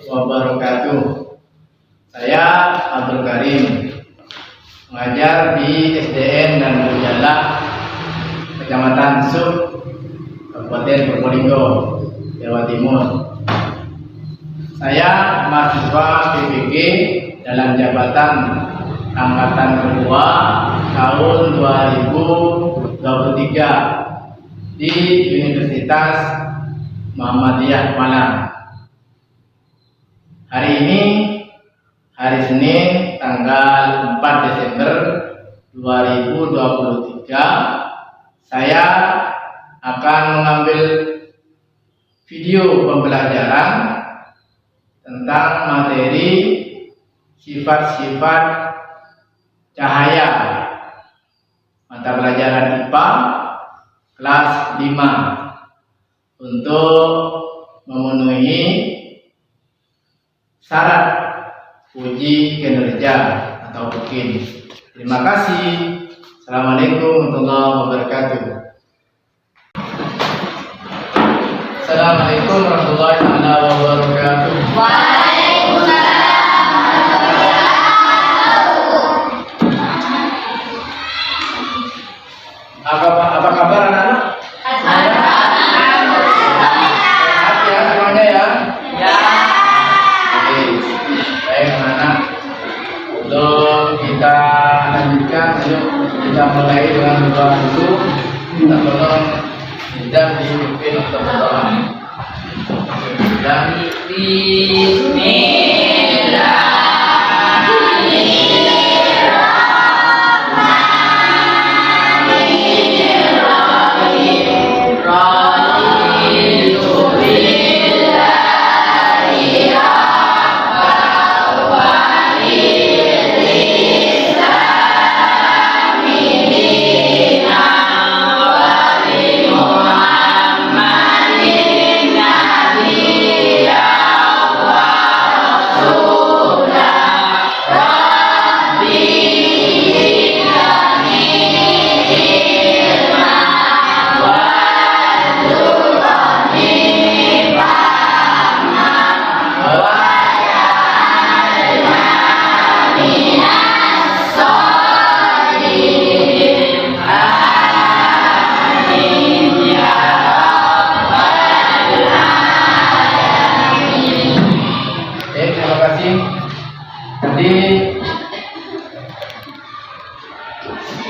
wabarakatuh. Saya Abdul Karim, mengajar di SDN dan Berjala, Kecamatan Sub, Kabupaten Probolinggo, Jawa Timur. Saya mahasiswa PPG dalam jabatan angkatan kedua tahun 2023 di Universitas Muhammadiyah Malang. Hari ini hari Senin tanggal 4 Desember 2023, saya akan mengambil video pembelajaran tentang materi sifat-sifat cahaya, mata pelajaran IPA kelas 5 untuk memenuhi syarat uji kinerja atau UKIN. Terima kasih. Assalamualaikum warahmatullahi wabarakatuh. Assalamualaikum warahmatullahi wabarakatuh. Apa kabar anak-anak? Sehat ya semuanya ya? Ya. Oke. Baik anak-anak. Sebelum kita lanjutkan, yuk kita mulai dengan doa dulu. Kita tolong tidak dipimpin untuk berdoa.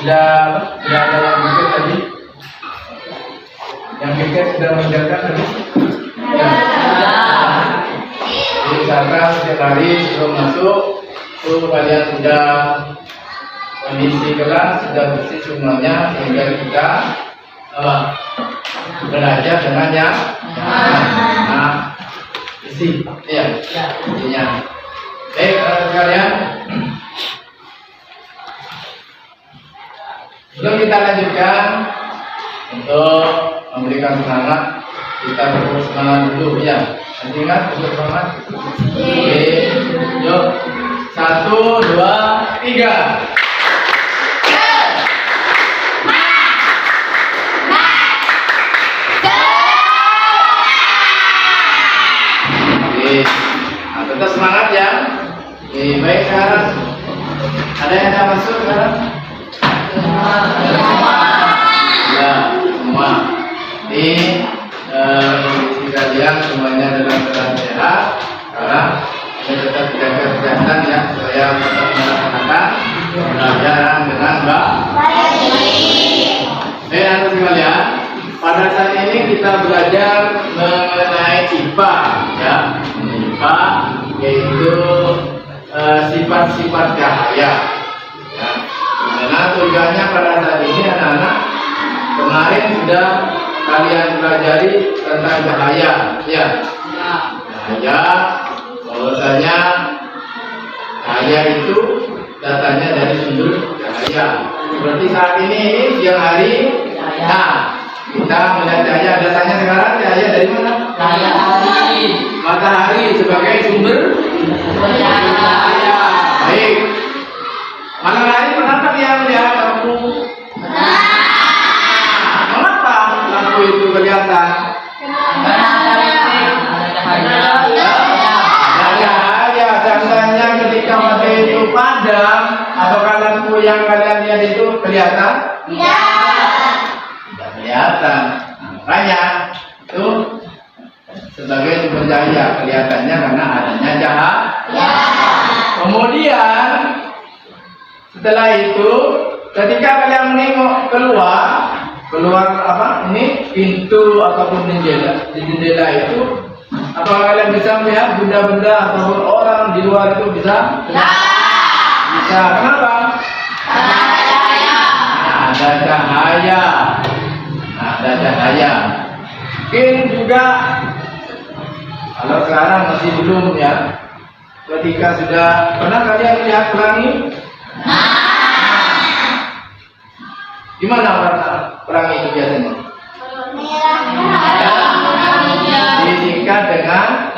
Dan sudah ada yang pikir tadi? Yang pikir sudah mengerjakan tadi? Ya. Jadi misalkan setiap hari sebelum masuk itu kalian sudah kondisi kelas sudah bersih semuanya, sehingga kita belajar dengan yang isi, ya, intinya. Baik, kalian. Sebelum kita lanjutkan, untuk memberikan semangat, kita bertepuk semangat dulu ya. Masih ingat bertepuk semangat? Oke, yuk. 1, 2, 3. Oke, nah, tetap semangat ya. Oke, baik sekarang. Ada yang tidak masuk sekarang? Ya, semua. Ini kondisi kalian semuanya dalam keadaan sehat. Sekarang kita tetap jaga kesehatan ya, supaya tetap melaksanakan pelajaran dengan baik. Anak sekalian, pada saat ini kita belajar mengenai IPA ya, IPA yaitu sifat-sifat cahaya. Ya. Karena tujuannya pada saat ini anak-anak, kemarin sudah kalian pelajari tentang cahaya, ya. Cahaya, bahwasanya cahaya itu datanya dari sumber cahaya. Seperti saat ini siang hari, nah kita melihat cahaya, datanya sekarang cahaya dari mana? Matahari. Matahari sebagai sumber cahaya. Baik. Malam hari kenapa dia melihat lampu? Kenapa lampu itu kelihatan? Karena ada Apakah lampu yang kalian lihat itu kelihatan? Tidak kelihatan. Makanya itu sebagai sumber cahaya kelihatannya karena adanya cahaya. Kemudian setelah itu ketika kalian menengok keluar apa ini pintu ataupun jendela, di jendela itu apakah kalian bisa melihat benda-benda ataupun orang di luar itu bisa? Bisa. Kenapa? Ada cahaya. Ada cahaya. Mungkin juga kalau sekarang masih belum ya. Ketika sudah pernah kalian lihat pelangi? Gimana warna pelangi itu biasanya? Disingkat dengan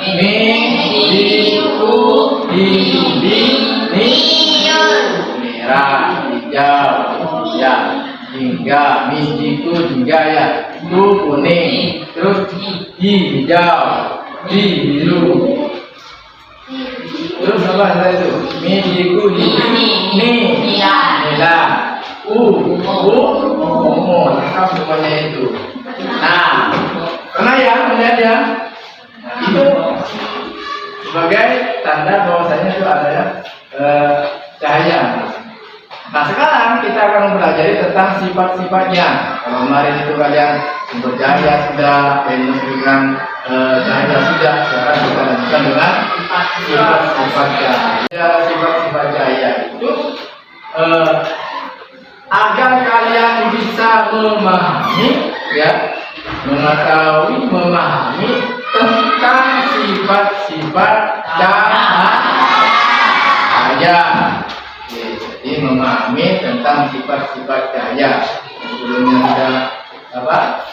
merah, hijau, ya, hingga mijiku hingga ya, itu kuning, terus hijau, biru, terus apa ada itu? Mijiku merah, ungu, lengkap semuanya itu. Nah, karena ya melihat ya, itu sebagai tanda bahwasanya itu ada cahaya. Nah sekarang kita akan mempelajari tentang sifat-sifatnya. Kalau kemarin itu kalian sumber cahaya sudah, menunjukkan cahaya sudah. Sekarang kita lanjutkan dengan sifat-sifat cahaya. Sifat-sifat cahaya itu agar kalian bisa memahami, ya, mengetahui, memahami tentang sifat-sifat cahaya. Jadi memahami tentang sifat-sifat cahaya. Sebelumnya sudah apa?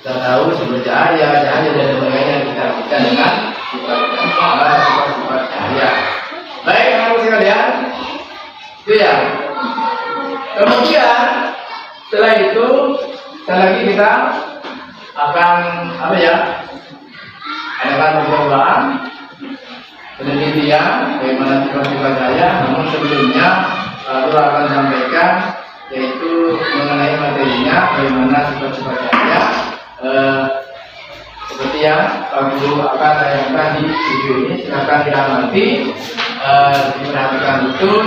Kita tahu sumber cahaya dan sebagainya, kita artikan dengan sifat-sifat cahaya. Baik, teman-teman sekalian, itu ya. Kemudian setelah itu, sekali lagi kita akan apa ya? Adakan percobaan penelitian bagaimana sifat-sifat cahaya. Namun sebelumnya Guru akan sampaikan yaitu mengenai materinya bagaimana sifat-sifat cahaya. Seperti yang Pak Guru akan tayangkan di video ini, silakan diamati, diperhatikan betul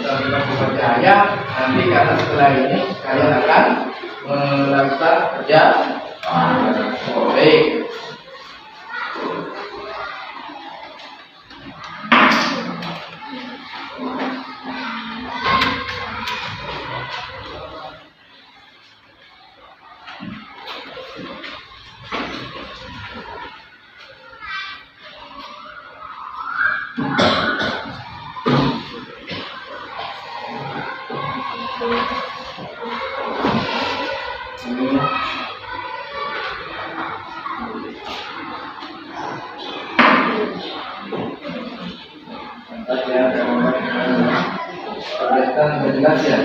sifat-sifat cahaya. Nanti karena setelah ini kalian akan melakukan kerja. Baik. Jelas ya.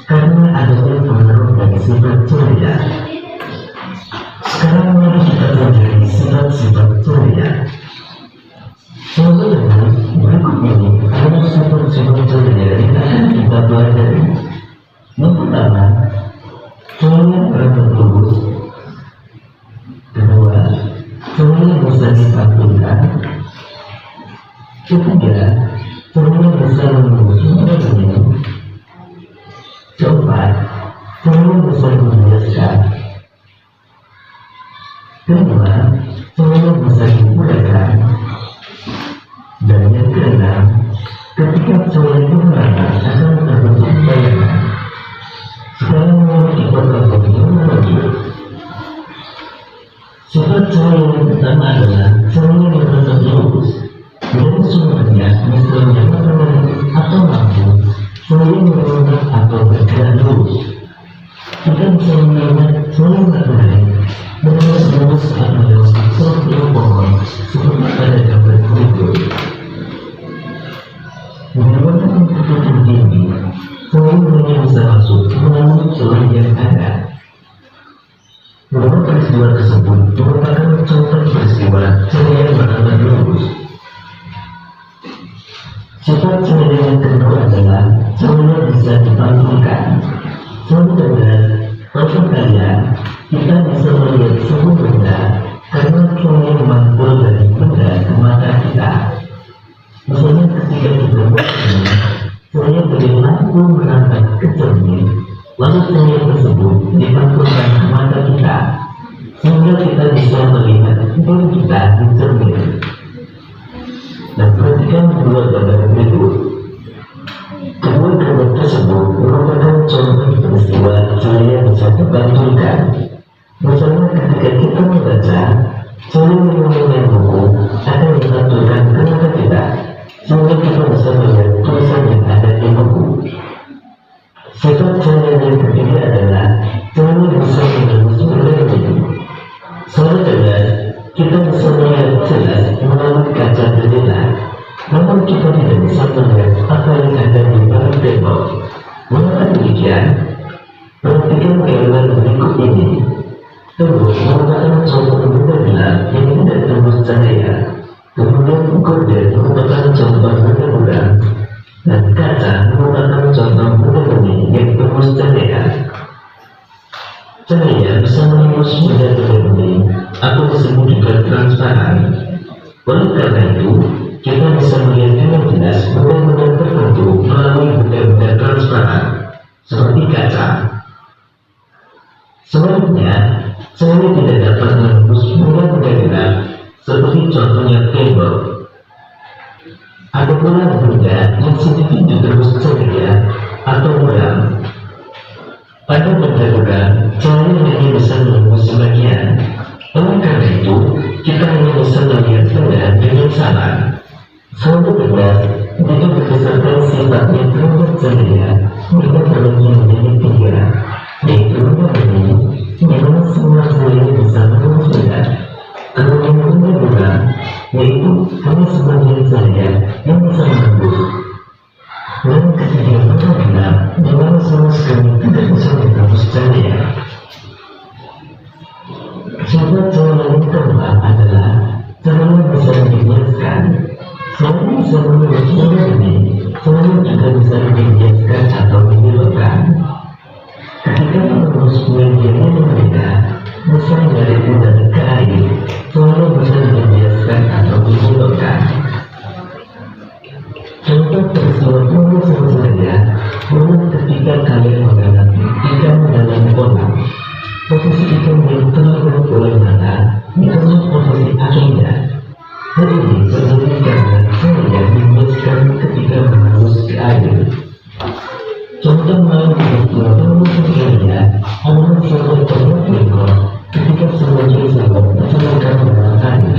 karena adanya pengaruh dari sifat ceria. Sekarang mari kita pelajari sifat-sifat ceria. Contohnya berikut ini adalah sifat-sifat ceria yang akan kita pelajari. Yang pertama, ceria bertutur. Kedua, ceria bisa ditampilkan. Ketiga, ceria bisa mengusung. Keempat, ceria bisa menjelaskan. Kelima, ceria bisa digunakan. Dan yang keenam, ketika ceria digunakan akan terbentuk bayangan. Sekarang mari kita pelajari lagi. Sifat ceria yang pertama adalah ceria yang tetap lurus. Dan sumbernya misalnya makanan atau lampu, ceria menolak atau bergerak lurus. Kita bisa melihat ceria makanan berlurus saat melewati suatu pohon seperti pada gambar berikut. Menggunakan tutup tinggi, ceria hanya bisa masuk melalui celah yang ada. Beberapa peristiwa tersebut merupakan contoh peristiwa ceria makanan lurus. Sifat ceria yang kedua adalah ceria bisa dipantulkan. Contohnya, pada kalian kita bisa melihat sebuah benda karena ceria memantul dari benda ke mata kita. Misalnya ketika kita bercermin, ceria dari lampu merambah ke cermin, lalu ceria tersebut dipantulkan ke mata kita, sehingga kita bisa melihat diri kita di cermin. Dan perhatikan kedua gambar berikut. Kedua gambar tersebut merupakan contoh peristiwa ceria bisa dipantulkan. Misalnya ketika kita membaca, ceria mengenai buku akan dipantulkan ke mata kita, sehingga kita bisa melihat tulisan yang ada di buku. Sifat ceria yang ketiga adalah ceria bisa menembus berlian. Secara jelas, kita bisa melihat jelas melalui kaca jendela, namun kita tidak bisa melihat apa yang ada di balik tembok. Mengapa demikian? Perhatikan gambar berikut ini. Tembok merupakan contoh benda gelap yang tidak tembus cahaya. Kemudian gorden merupakan contoh benda buram, dan kaca merupakan contoh benda bening yang tembus cahaya. Cahaya bisa menembus benda bening atau disebut juga transparan. Oleh karena itu, kita bisa melihat dengan jelas benda-benda tertentu melalui benda-benda transparan, seperti kaca. Sebaliknya, cahaya tidak dapat menembus benda-benda gelap, seperti contohnya tembok. Ada pula benda yang sedikit ditembus cahaya atau buram. Pada benda buram, cahaya hanya bisa menembus sebagian. Oleh karena itu, kita hanya bisa melihat saja dengan salah. Suatu benda itu berdasarkan sifatnya terhadap cahaya, mereka terbagi menjadi tiga, yaitu benda ini, yang mana semua cahaya bisa menembus benda. Kemudian benda dua, yaitu hanya sebagian cahaya yang bisa menembus. Dan ketiga benda, yang mana sama sekali tidak bisa menembus cahaya. Sebab cahaya yang kedua adalah cahaya bisa dibiaskan. Selain bisa menembus benda ini, cahaya juga bisa dibiaskan atau dihilangkan. Ketika menembus media yang berbeda, misalnya dari udara ke air, cahaya bisa dibiaskan atau dihilangkan. Contoh peristiwa umum saja, memang ketika kalian mengambil ikan dalam kolam, posisi ikan yang terlalu oleh mata itulah posisi akhirnya. Hal ini terjadi karena cahaya dibiaskan ketika menembus ke air. Contoh lain peristiwa umum saja adalah sebuah contoh berikut ketika sebagian sahabat terjebak dalam air.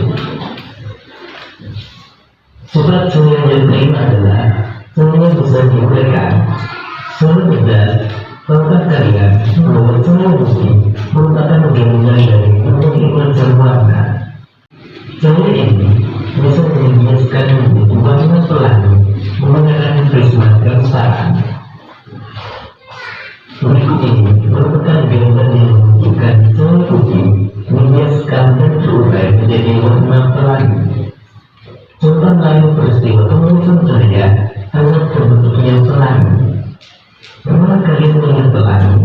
Sebab cahaya yang kelima adalah cahaya bisa diuraikan. Selalu tegas, tahukah kalian bahwa cahaya bumi merupakan gabungan dari berbagai macam warna. Cahaya ini bisa dibiaskan menjadi warna pelangi menggunakan prisma transparan. Berikut ini merupakan gambar yang menunjukkan cahaya bumi dibiaskan dan terurai menjadi warna pelangi. Contoh lain peristiwa penulisan cahaya adalah terbentuknya pelangi. Pernah kalian melihat pelangi?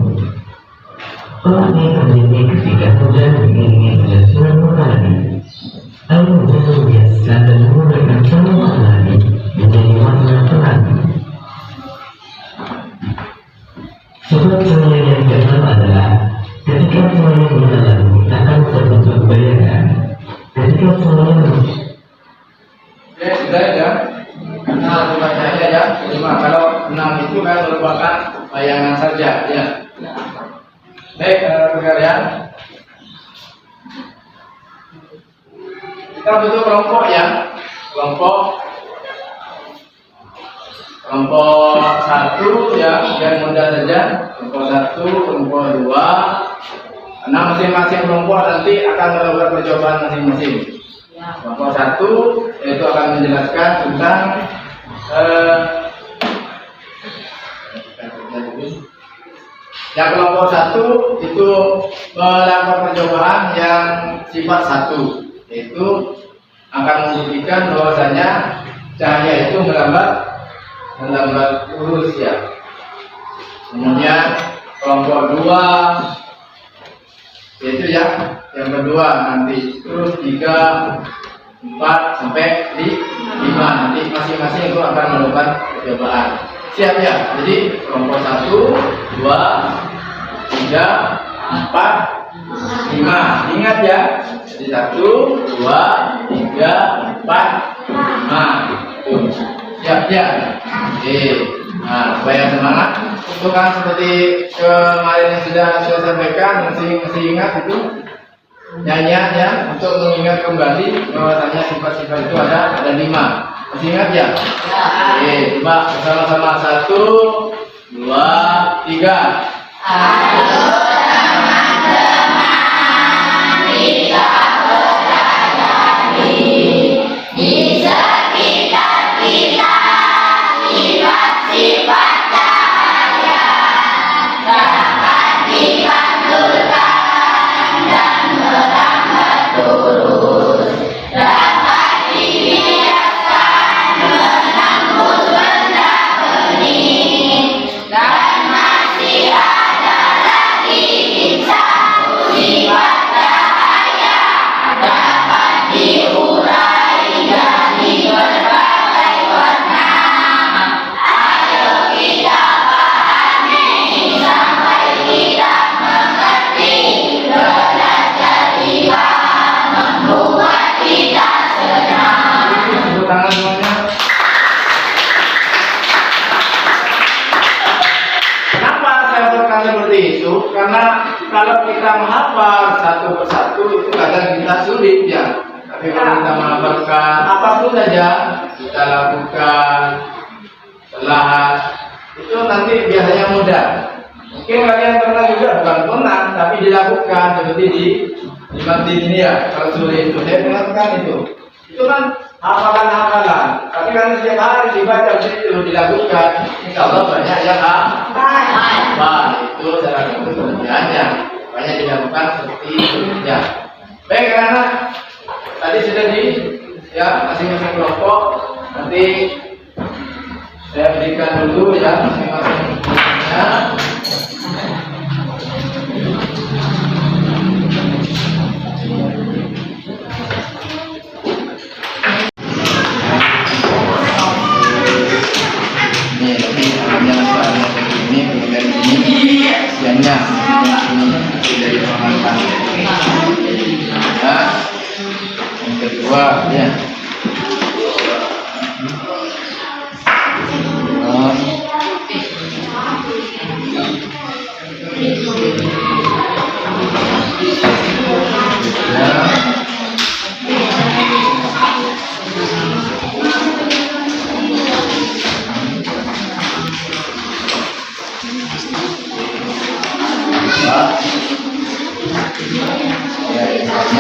Pelangi terjadi ketika hujan diiringi dengan sinar matahari. Air hujan membiaskan dan menggunakan cahaya matahari menjadi warna pelangi. Sebab cahaya yang keenam adalah ketika cahaya menyala akan terbentuk bayangan. Ketika cahaya sudah ya. Nah, bacanya ya. Cuma kalau 6 itu kan merupakan bayangan saja ya. Baik, sekalian. Kita bentuk kelompok ya. Kelompok 1 ya, yang mudah saja. Kelompok 1, kelompok 2. Nah, masing-masing kelompok nanti akan melakukan percobaan masing-masing. Kelompok 1 itu akan menjelaskan tentang yang kelompok 1 itu melakukan percobaan yang sifat 1, yaitu akan membuktikan bahwasanya cahaya itu melambat lurus ya. Kemudian kelompok 2 yaitu ya, yang kedua nanti terus 3, 4 sampai 5 nanti masing-masing itu akan melakukan percobaan. Siap ya? Jadi kelompok 1, 2, 3, 4, 5. Ingat ya. Jadi 1, 2, 3, 4, 5. Siap ya? Oke. Nah, supaya semangat. Itu kan seperti kemarin yang sudah saya sampaikan, masih ingat itu nyanyian ya, untuk mengingat kembali bahwasanya sifat-sifat itu ada 5. Masih ingat ya? Oke, coba bersama-sama 1, 2, 3. Halo teman-teman, bisa belajar di sekitar kita sifat-sifat cahaya dapat dipantulkan dan merambat lurus, dapat dibiaskan menembus benda bening, dan masih ada lagi kalau kita menghafal satu persatu itu kadang kita sulit ya. Tapi kalau kita menghafalkan apapun saja kita lakukan perlahan, itu nanti biasanya mudah. Mungkin kalian pernah juga, bukan pernah, tapi dilakukan seperti di masjid ini ya. Kalau sore itu saya melakukan itu kan hafalan-hafalan. Tapi kalau setiap hari dibaca itu dilakukan, insya Allah banyak yang hafal. Itu salah satu pengertiannya. Banyak dilakukan seperti itu ya. Baik anak, tadi sudah ya masing-masing kelompok. Nanti saya berikan dulu ya masing-masing ya. Dari pengamatan ya. Yang kedua ya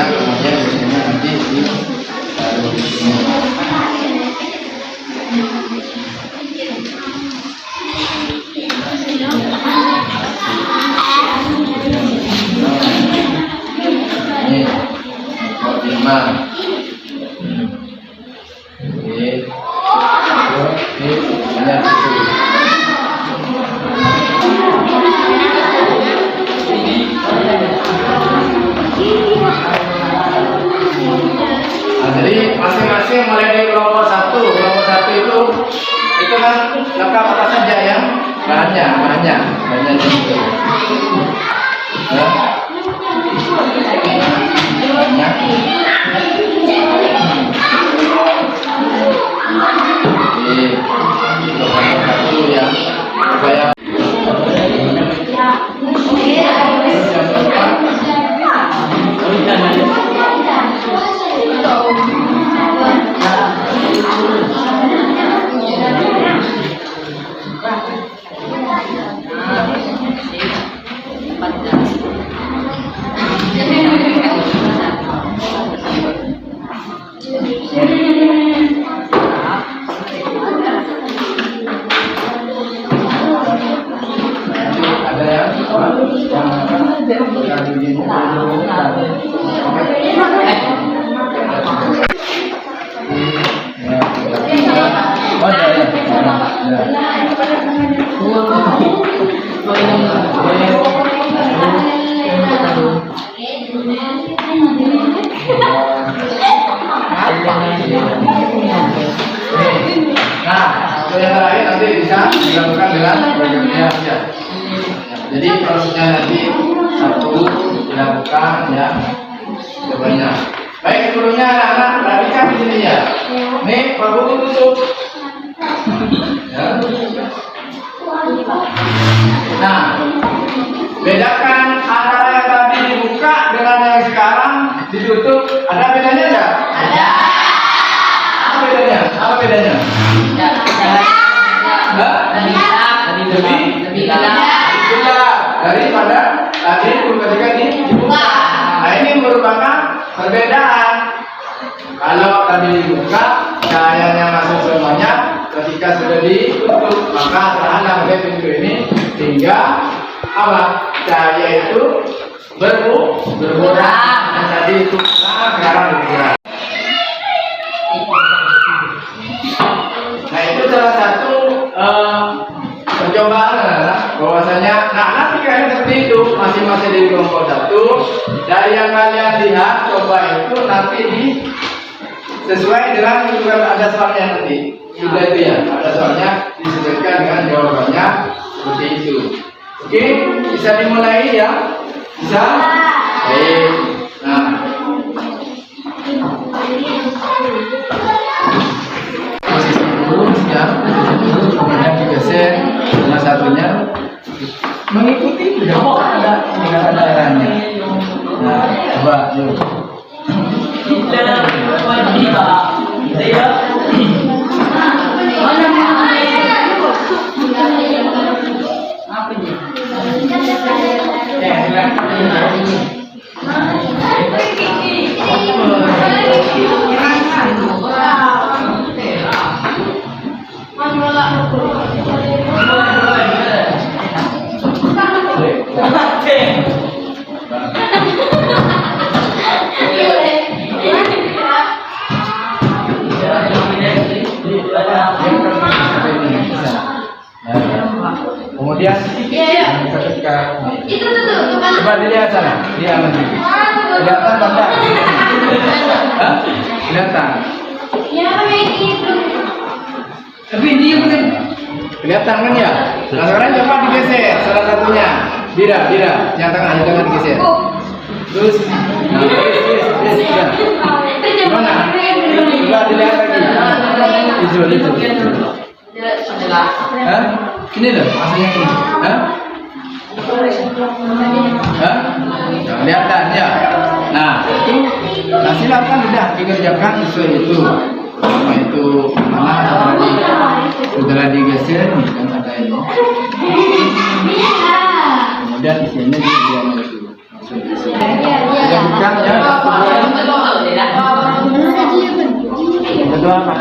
kemudian biasanya nanti ditaruh di sini. Ini lima. Ini banyak itu. Jadi masing-masing mulai dari kelompok satu itu kan lengkap apa saja ya? Banyak itu. Ya. Banyak. Jadi kelompok satu ya supaya Nah, yang terakhir nanti bisa dilakukan dengan berbagai ya. Jadi prosesnya nanti satu dilakukan ya banyak. Baik, sebelumnya anak-anak perhatikan di sini ya. Nih, Pak Guru tutup. Ya. Nah, bedakan antara yang tadi dibuka dengan yang sekarang ditutup. Ada bedanya nggak? Ada. Apa bedanya? Lebih daripada tadi ketika dibuka. Nah, ini merupakan perbedaan. Kalau tadi dibuka cahayanya masuk semuanya, ketika sudah ditutup maka terhalang oleh pintu ini sehingga apa? Cahaya itu berkurang. Dan tadi itu sekarang berkurang. Nah, itu salah satu percobaan adalah bahwasanya nanti kalian seperti itu masing-masing di kelompok satu dari yang kalian lihat coba itu nanti sesuai dengan juga ada soalnya nanti sudah itu ya ada soalnya disesuaikan dengan jawabannya seperti itu. Oke, bisa dimulai ya? Bisa? Baik. Nah, posisi dulu ya, kemudian digeser salah satunya mengikuti tidak ada Coba, yuk. Kemudian ketika coba dilihat sana, dia nanti kelihatan tanda, kelihatan. Tapi dia mungkin kelihatan kan ya. Nah sekarang coba digeser salah satunya, Bira, yang tengah digeser. Terus, mana? Coba dilihat lagi. Hijau. Ini loh, aslinya ini. Kelihatan ya. Nah, silakan sudah dikerjakan sesuai itu. Itu mana sudah digeser nih kan ada ini. Kemudian di sini dia itu. Bukan ya. Kedua apa?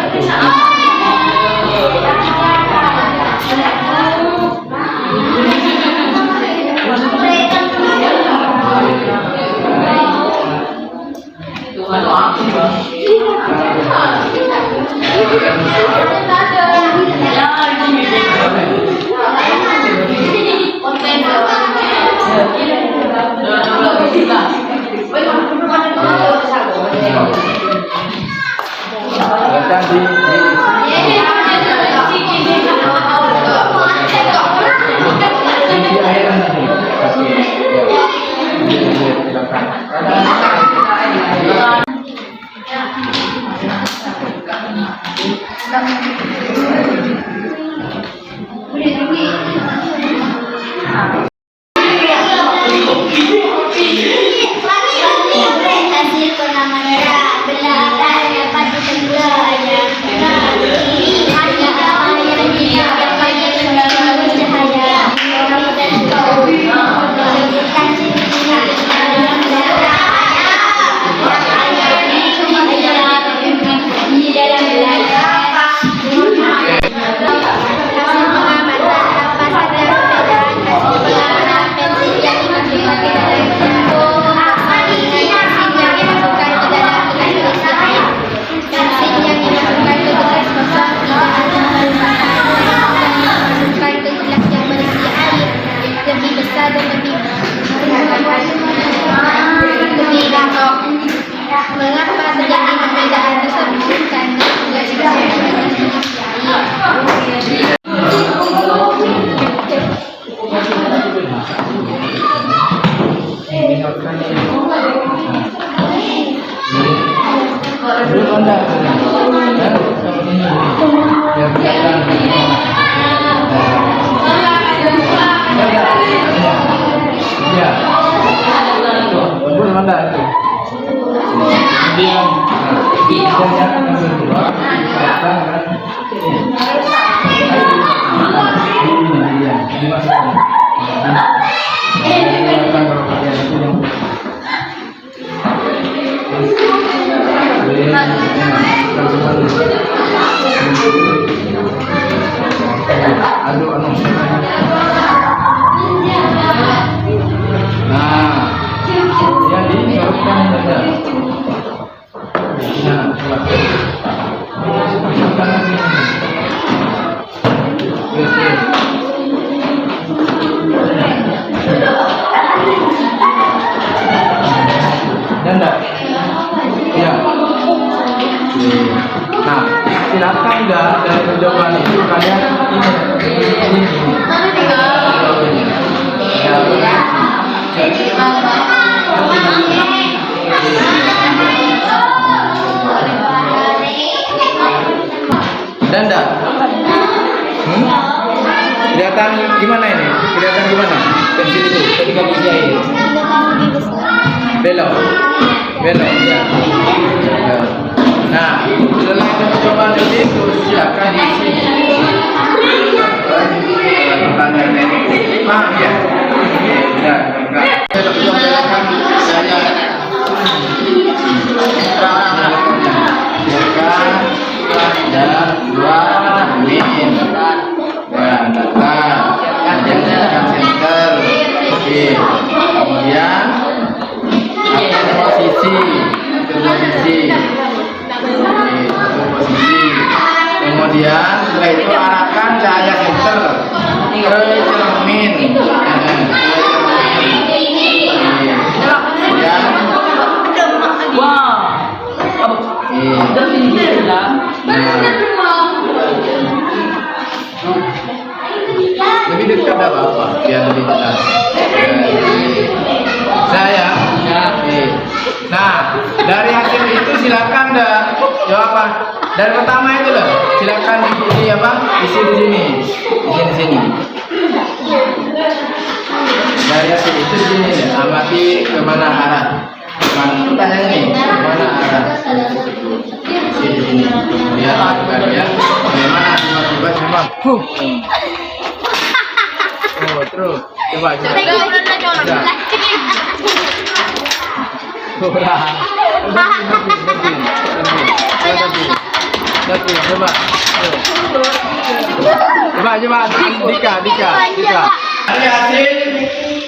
Mengapa terjadi perbedaan tersebut? Karena silakan dari percobaan itu kalian Danda, kelihatan gimana ini? Kelihatan gimana? Pensil itu ketika diisi air. belok, belok ya. Nah, setelah percobaan itu silakan diisi. Maaf ya. Ya, saya ada 2 min dan data jadikan center. Oke, kemudian atur posisi. Kemudian setelah itu arahkan cahaya center ke cermin. Lebih dekat apa apa biar lebih jelas. Saya. Nah, dari hasil itu silakan dah jawaban. Dari pertama itu loh, silakan di apa? Isi di sini, isi di sini. Dari hasil itu di sini ya, amati kemana arah. Pertanyaan ini, kemana arah? Isi di sini. Kemudian bagian bagaimana tiba-tiba cuma. Oh, terus coba. Coba Dika.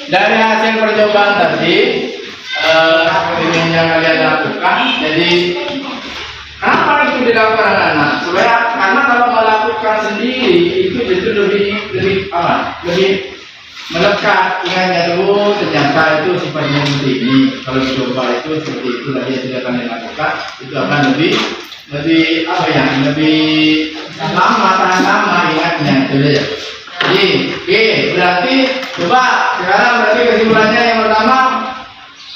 Dari hasil percobaan tadi seperti yang kalian lakukan. Jadi kenapa itu dilakukan anak-anak? Karena kalau melakukan sendiri itu justru lebih melekat. Ingatnya dulu ternyata itu sifatnya seperti ini. Kalau dicoba itu seperti itu tadi yang sudah kalian lakukan, itu akan lebih apa ya, lebih lama, tahan lama ingatnya itu ya. Jadi oke, berarti coba sekarang berarti kesimpulannya yang pertama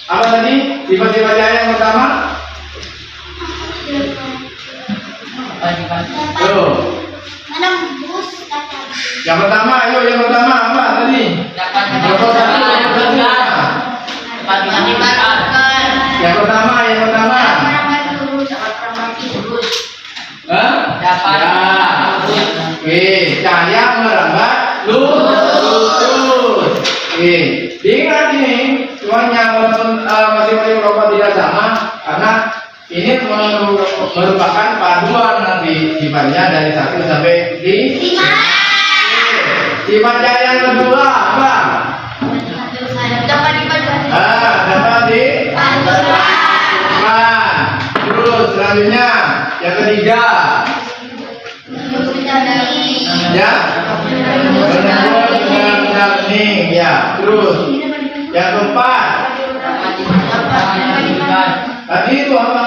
apa tadi? Sifat-sifat yang pertama yang pertama, ayo yang pertama apa tadi? Yang pertama. Cahaya merambat lurus. Diingat ini semuanya walaupun masing-masing kelompok tidak sama karena ini merupakan paduan nanti sifatnya dari 1 sampai 5. Sifat yang kedua apa? Dapat dipadukan. Terus selanjutnya yang ketiga. Ya. Benar-benar nih ya. Terus yang keempat. Tadi itu apa?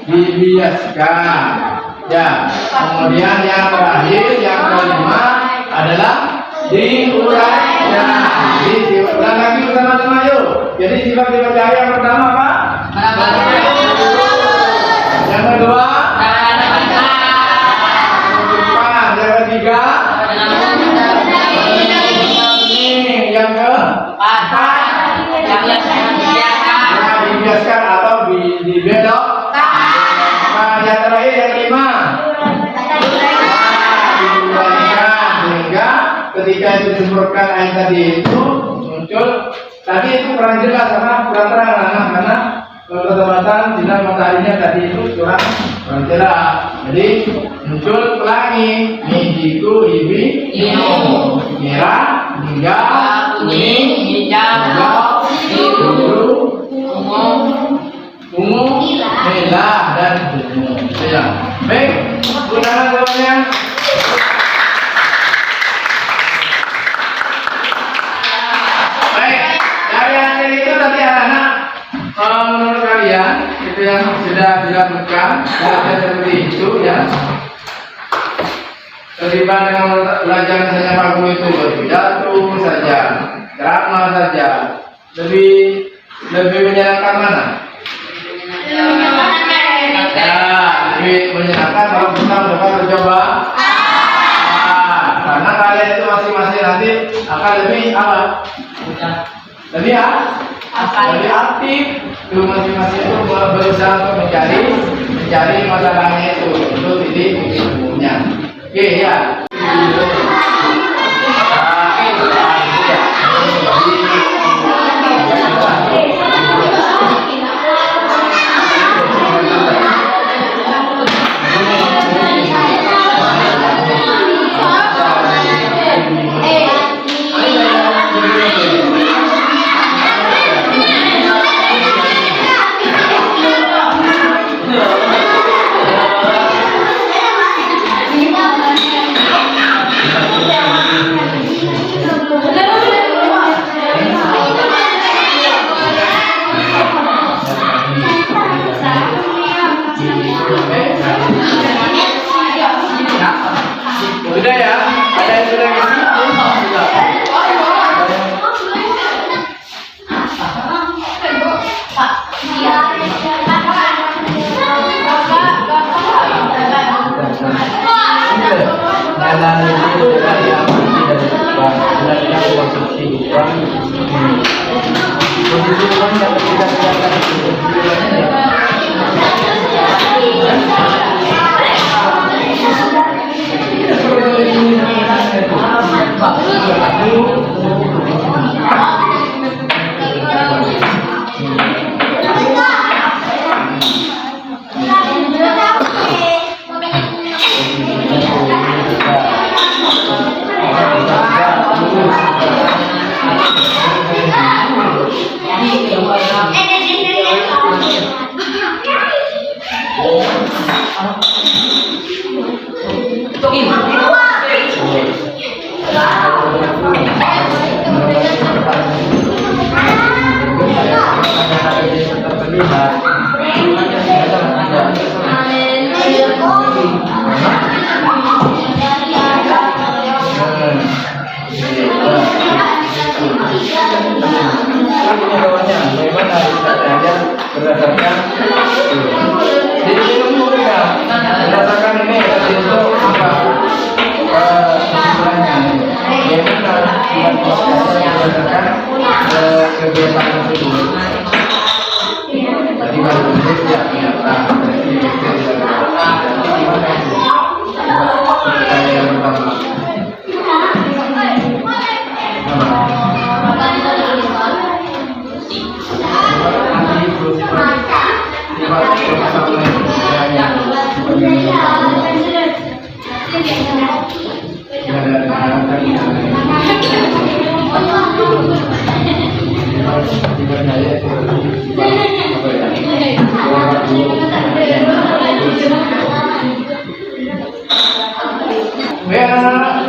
Dibiaskan. Ya. Kemudian yang terakhir, yang kelima adalah diuraikan. Ulang lagi bersama-sama yuk. Jadi sifat-sifat cahaya yang pertama apa? Yang kedua? Yang ketiga? Yang keempat? Dibiaskan atau dibelokkan. Yang terakhir yang kelima? Diuraikan. Sehingga ketika itu disebutkan ayat tadi itu muncul. Tadi itu kurang jelas karena kurang terang karena ketepatan sinar mataharinya tadi itu kurang jelas. Jadi muncul pelangi, hijau, hijau, merah, hijau, kuning, hijau, biru, ungu, merah dan ungu. Ya, baik. Gunakan jawabannya. Menurut kalian itu yang sudah dilakukan seperti itu ya, terlibat dengan belajar misalnya pagu itu berpidato saja, drama saja, lebih menyenangkan mana? Ya, lebih menyenangkan kalau kita mencoba. karena kalian itu masing-masing nanti akan lebih apa? Lebih lebih aktif. Itu masing-masing itu berusaha untuk mencari masalahnya itu untuk titik umumnya. Oke ya. Sudah ya? Ada yang sudah ngisi?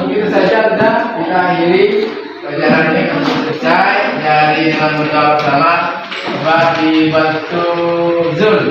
Begitu saja sudah kita akhiri pelajaran ini selesai dari dengan berdoa bersama bagi bantu Zul.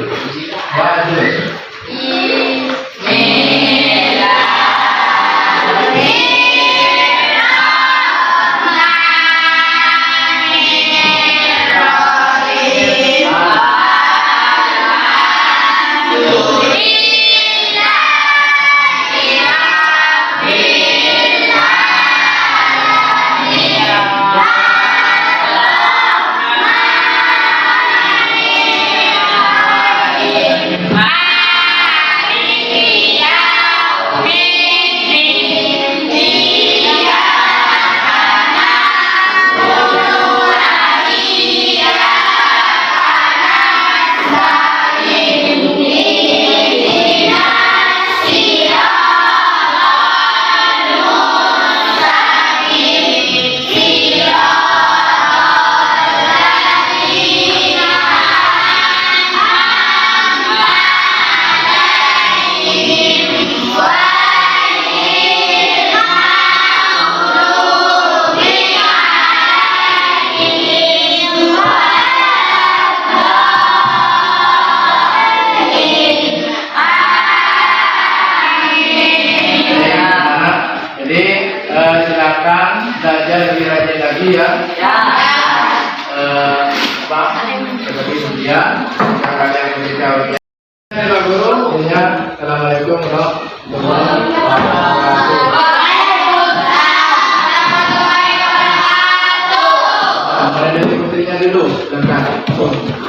Belajar lebih rajin lagi ya. Seperti sedia. Kalian beritahu ya. Pak Guru, Assalamualaikum warahmatullahi wabarakatuh. istrinya dulu, silakan.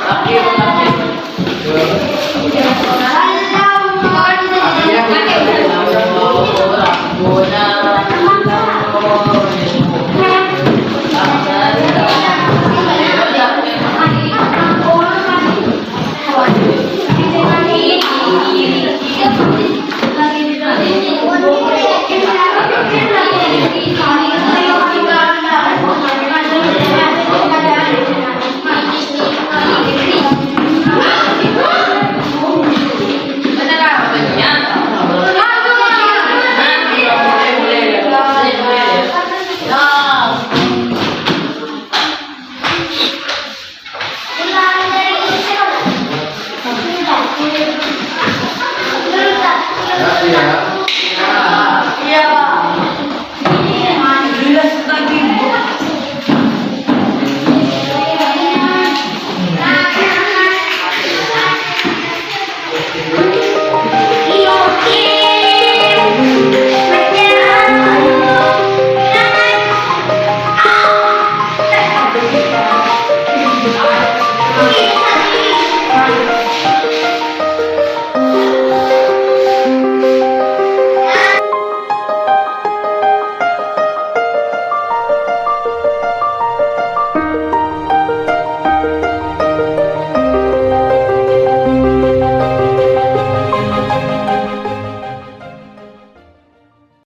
Laki. Ke